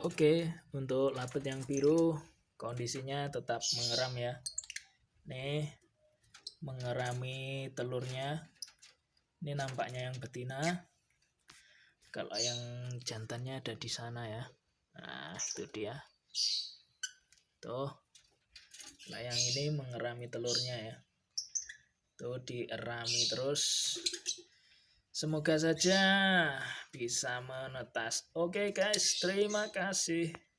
Oke, untuk lapet yang biru kondisinya tetap mengeram ya. Nih, mengerami telurnya. Ini nampaknya yang betina. Kalau yang jantannya ada di sana ya. Nah, itu dia. Tuh. Nah, yang ini mengerami telurnya ya. Tuh dierami terus. Semoga saja bisa menetas. Oke guys, terima kasih.